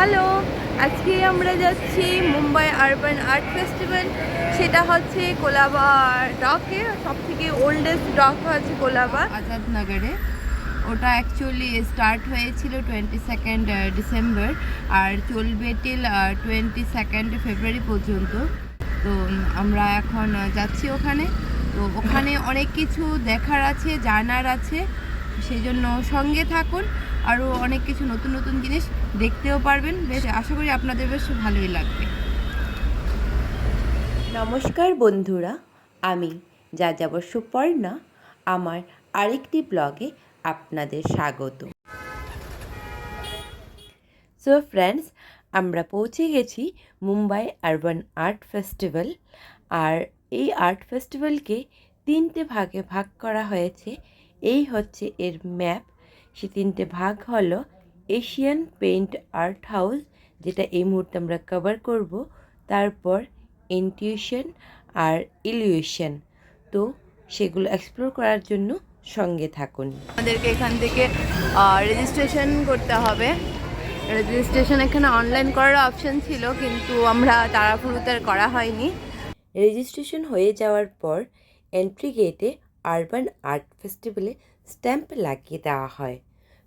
Hello, আজকে আমরা যাচ্ছি মুম্বাই আরবান আর্ট ফেস্টিভ্যাল। সেটা হচ্ছে কোলাবা ডকে, সবথেকে ওল্ডেস্ট ডক হচ্ছে কোলাবা আজাদ নগরে। ওটা অ্যাকচুয়ালি স্টার্ট হয়েছিল 22 ডিসেম্বর আর চলবে টিল 22 ফেব্রুয়ারি পর্যন্ত। তো আমরা এখন যাচ্ছি ওখানে। তো ওখানে অনেক কিছু দেখার আছে, জানার আছে, সেই জন্য সঙ্গে থাকুন। আরও অনেক কিছু নতুন নতুন জিনিস দেখতেও পারবেন। বেশ আশা করি আপনাদের বেশ ভালোই লাগবে। নমস্কার বন্ধুরা, আমি যাযাবর সুপর্ণা আমার আরেকটি ব্লগে আপনাদের স্বাগত। সো ফ্রেন্ডস, আমরা পৌঁছে গেছি মুম্বাই আরবান আর্ট ফেস্টিভ্যাল। আর এই আর্ট ফেস্টিভ্যালকে 3টে ভাগে ভাগ করা হয়েছে। এই হচ্ছে এর ম্যাপ। সে 3টে ভাগ হলো এশিয়ান পেইন্ট আর্ট হাউস, যেটা এই মুহূর্তে আমরা কভার করব, তারপর ইনটিউশন আর ইলিউশন। তো সেগুলো এক্সপ্লোর করার জন্য সঙ্গে থাকুন। আমাদেরকে এখান থেকে রেজিস্ট্রেশন করতে হবে। রেজিস্ট্রেশন এখানে অনলাইন করার অপশান ছিল, কিন্তু আমরা তাড়াহুড়োতে করা হয়নি। রেজিস্ট্রেশন হয়ে যাওয়ার পর এন্ট্রি গেটে আরবান আর্ট ফেস্টিভ্যালে স্ট্যাম্প লাগিয়ে দেওয়া হয়।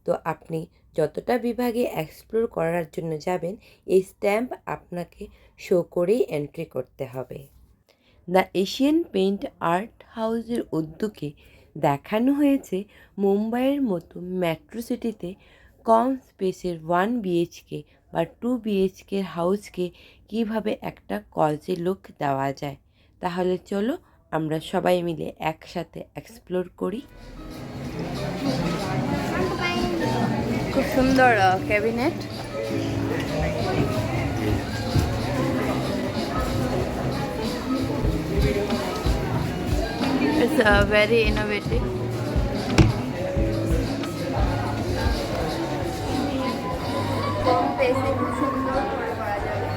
তো আপনি যতটা বিভাগে এক্সপ্লোর করার জন্য যাবেন, এই স্ট্যাম্প আপনাকে শো করেই এন্ট্রি করতে হবে। দ্য এশিয়ান পেইন্ট আর্ট হাউসের উদ্যোগে দেখানো হয়েছে মুম্বাইয়ের মতো মেট্রো সিটিতে কম স্পেসের 1 BHK বা 2 BHK হাউসকে কীভাবে একটা কজে লুক দেওয়া যায়। তাহলে চলো আমরা সবাই মিলে একসাথে এক্সপ্লোর করি। খুব সুন্দর ক্যাবিনেট। It's very innovative. কম পেসে খুব সুন্দর করে করা যাবে।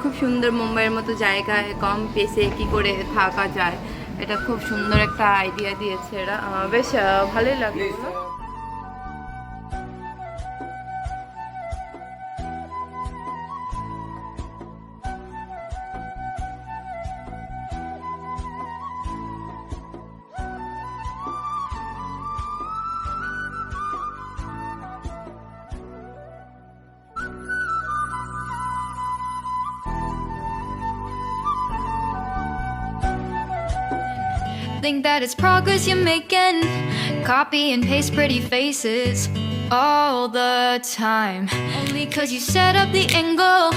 খুব সুন্দর, মুম্বাইয়ের মতো জায়গায় কম পেসে কি করে থাকা যায়, এটা খুব সুন্দর একটা আইডিয়া দিয়েছে এরা। বেশ ভালোই লাগলো। Think that it's progress you're making. Copy and paste pretty faces all the time. Only cause you set up the angle.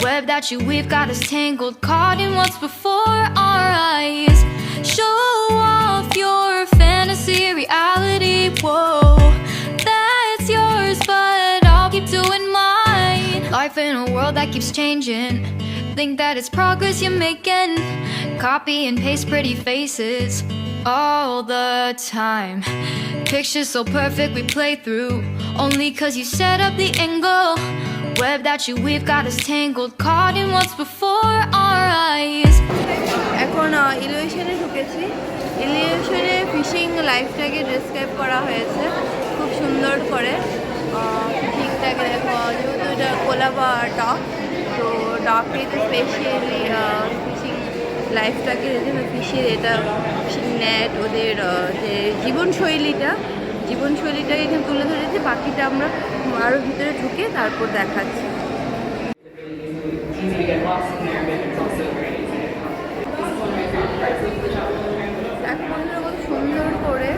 Web that you weave got us tangled, caught in what's before our eyes. Show off your fantasy reality. Whoa, that's yours, but I'll keep doing mine. Life in a world that keeps changing. Think that it's progress you're making. Copy and paste pretty faces all the time. Pictures so perfect we play through. Only cause you set up the angle. Web that you weave got us tangled, caught in what's before our eyes. এখন ইলিউশনে ঢুকেছি। ইলিউশনে fishing লাইফটাকে describe করা হয়েছে খুব সুন্দর করে। ফিশিংটাকে দেখো, যেহেতু এটা কোলাবা ডক, তো ডকে তো স্পেশালি ফিশিং লাইফটাকে ফিশের এটা ফিশিং নেট, ওদের যে জীবনশৈলীটাকে এখানে তুলে ধরেছে। বাকিটা আমরা আরও ভিতরে ঢুকে তারপর দেখাচ্ছি। এখন কত সুন্দর করে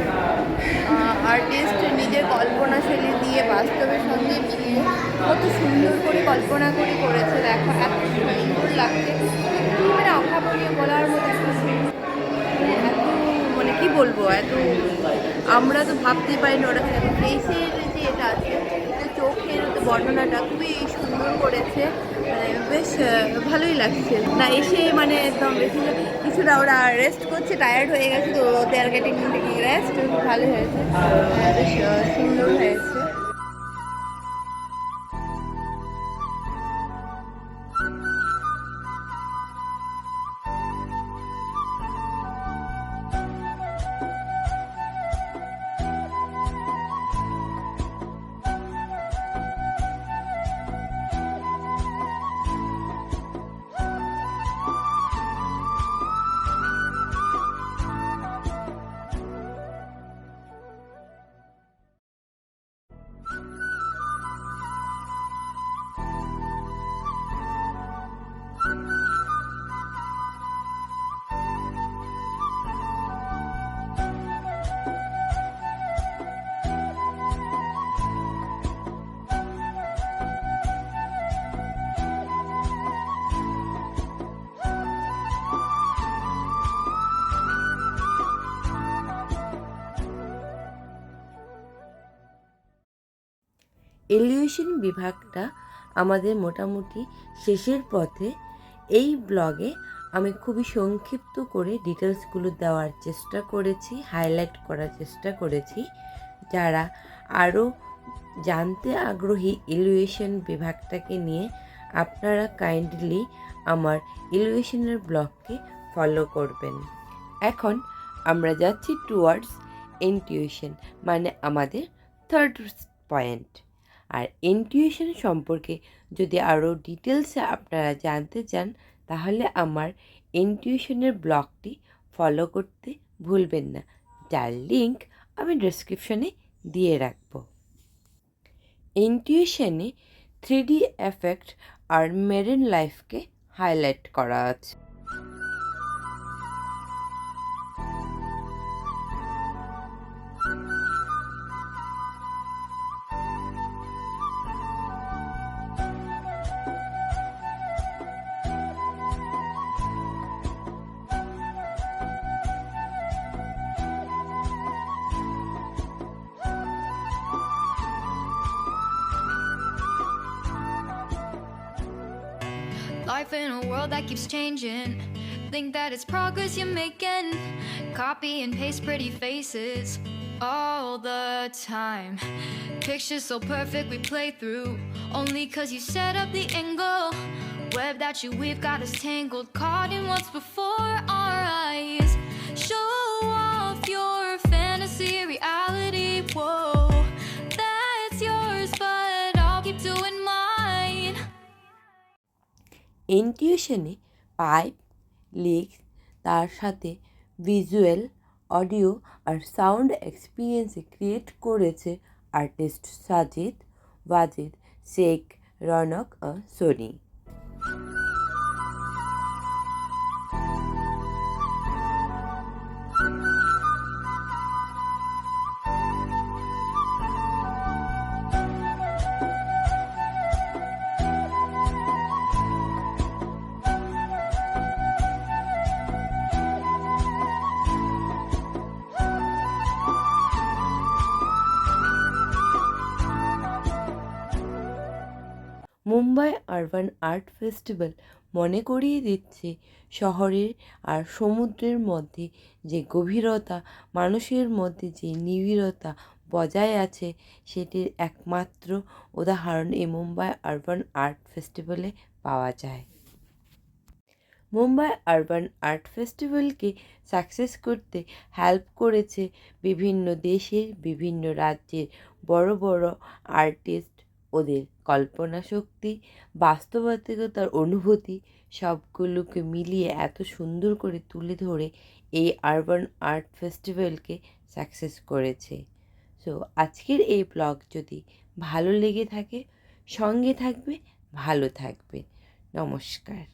আর্টিস্ট নিজের কল্পনাশৈলী দিয়ে বাস্তবের সঙ্গে মিলিয়ে কত সুন্দর করে কল্পনা করে করেছে। দেখো এত সুন্দর লাগছে, মানে অভাবনীয় বলার মতো। এত মানে কি বলবো, এত আমরা তো ভাবতেই পারি না ওটা থাকে। ফেসের যে এটা আছে, চোখের বর্ণনাটা খুবই সুন্দর করেছে, মানে বেশ ভালোই লাগছে না এসে, মানে একদম বেশি কিছুটা ওরা রেস্ট করছে, টায়ার্ড হয়ে গেছে, তো দে আর গেটিং রেস্ট, ভালো হয়েছে, বেশ সুন্দর হয়েছে। এলিভেশন বিভাগটা আমাদের মোটামুটি শেষের পথে। এই ব্লগে আমি খুবই সংক্ষিপ্ত করে ডিটেলসগুলো দেওয়ার চেষ্টা করেছি, হাইলাইট করার চেষ্টা করেছি। যারা আরও জানতে আগ্রহী এলিভেশন বিভাগটাকে নিয়ে, আপনারা কাইন্ডলি আমার এলিভেশনের ব্লগকে ফলো করবেন। এখন আমরা যাচ্ছি টুয়ার্ডস ইনটিউশন, মানে আমাদের থার্ড পয়েন্ট। আর ইনটিউশন সম্পর্কে যদি আরও ডিটেলসে আপনারা জানতে চান, তাহলে আমার ইনটিউশনের ব্লগটি ফলো করতে ভুলবেন না, যার লিঙ্ক আমি ডেসক্রিপশনে দিয়ে রাখব। ইনটিউশনে 3D এফেক্ট আর মেরিন লাইফকে হাইলাইট করা আছে। Life in a world that keeps changing. Think that it's progress you're making. Copy and paste pretty faces all the time. Pictures so perfect we play through, only cause you set up the angle. Web that you weave got us tangled, caught in what's before our eyes. Show off your fantasy reality, whoa, that's yours, but I'll keep doing mine. ইনটিউশনে pipe, leaks, তার সাথে visual, audio আর sound experience create করেছে artist Sajid, Wajid, Sheikh, Ronak আর Soni. Mumbai urban art festival মনে করিয়ে দিচ্ছে শহরের আর সমুদ্রের মধ্যে যে গভীরতা, মানুষের মধ্যে যে নিবিড়তা বজায় আছে, সেটির একমাত্র উদাহরণ এই মুম্বাই আরবান আর্ট ফেস্টিভ্যালে পাওয়া যায়। মুম্বাই আরবান আর্ট ফেস্টিভ্যালকে সাকসেস করতে হেল্প করেছে বিভিন্ন দেশের, বিভিন্ন রাজ্যের বড় বড় আর্টিস্ট। ওদের কল্পনা শক্তি, বাস্তবতার অনুভূতি সবগুলোকে মিলিয়ে এত সুন্দর করে তুলে ধরে এই আরবান আর্ট ফেস্টিভ্যালকে সাকসেস করেছে। সো আজকের এই ব্লগ যদি ভালো লেগে থাকে, সঙ্গে থাকবে, ভালো থাকবে। নমস্কার।